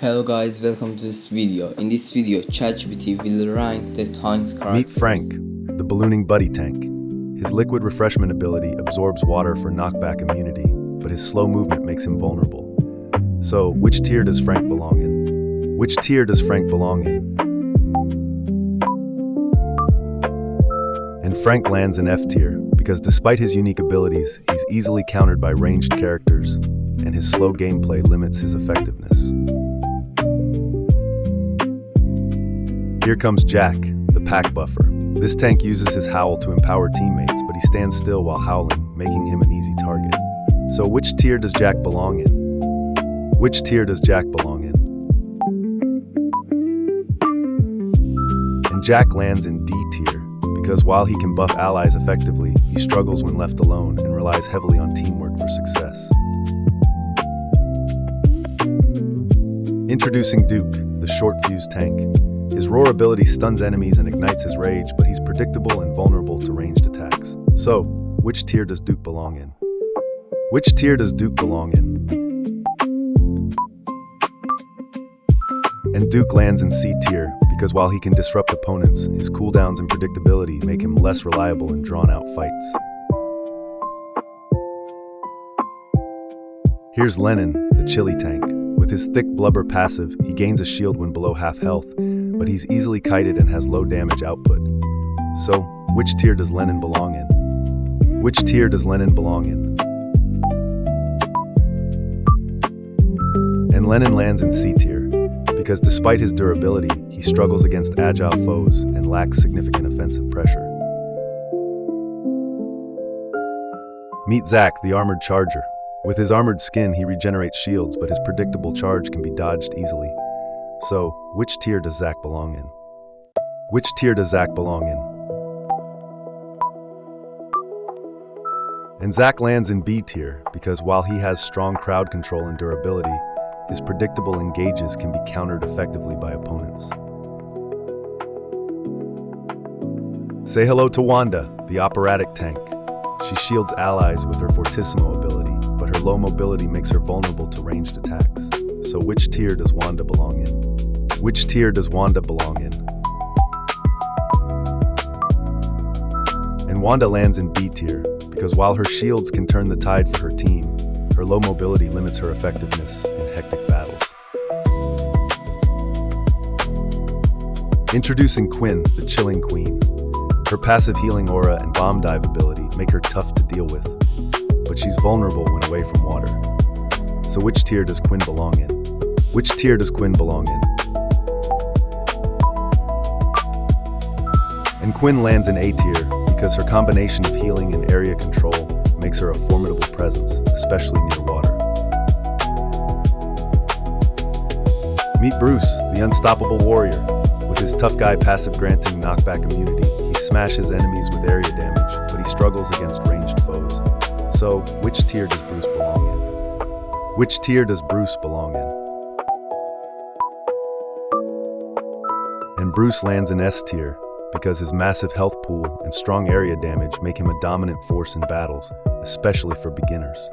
Hello guys, welcome to this video. In this video, ChatGPT will rank the tank characters. Meet Frank, the ballooning buddy tank. His liquid refreshment ability absorbs water for knockback immunity, but his slow movement makes him vulnerable. So, which tier does Frank belong in? Which tier does Frank belong in? And Frank lands in F tier, because despite his unique abilities, he's easily countered by ranged characters, and his slow gameplay limits his effectiveness. Here comes Jack, the pack buffer. This tank uses his howl to empower teammates, but he stands still while howling, making him an easy target. So which tier does Jack belong in? Which tier does Jack belong in? And Jack lands in D tier, because while he can buff allies effectively, he struggles when left alone and relies heavily on teamwork for success. Introducing Duke, the short fuse tank. His roar ability stuns enemies and ignites his rage, but he's predictable and vulnerable to ranged attacks. So, which tier does Duke belong in? Which tier does Duke belong in? And Duke lands in C tier, because while he can disrupt opponents, his cooldowns and predictability make him less reliable in drawn-out fights. Here's Lennon, the chili tank. With his thick blubber passive, he gains a shield when below half health, but he's easily kited and has low damage output. So, which tier does Lennon belong in? Which tier does Lennon belong in? And Lennon lands in C tier, because despite his durability, he struggles against agile foes and lacks significant offensive pressure. Meet Zack, the armored charger. With his armored skin, he regenerates shields, but his predictable charge can be dodged easily. So, which tier does Zack belong in? Which tier does Zack belong in? And Zack lands in B tier, because while he has strong crowd control and durability, his predictable engages can be countered effectively by opponents. Say hello to Wanda, the operatic tank. She shields allies with her fortissimo ability, but her low mobility makes her vulnerable to ranged attacks. So which tier does Wanda belong in? Which tier does Wanda belong in? And Wanda lands in B tier, because while her shields can turn the tide for her team, her low mobility limits her effectiveness in hectic battles. Introducing Quinn, the chilling queen. Her passive healing aura and bomb dive ability make her tough to deal with, but she's vulnerable when away from water. So which tier does Quinn belong in? Which tier does Quinn belong in? And Quinn lands in A tier, because her combination of healing and area control makes her a formidable presence, especially near water. Meet Bruce, the unstoppable warrior. With his tough guy passive granting knockback immunity, he smashes enemies with area damage, but he struggles against ranged foes. So, which tier does Bruce belong in? Which tier does Bruce belong in? And Bruce lands in S tier, because his massive health pool and strong area damage make him a dominant force in battles, especially for beginners.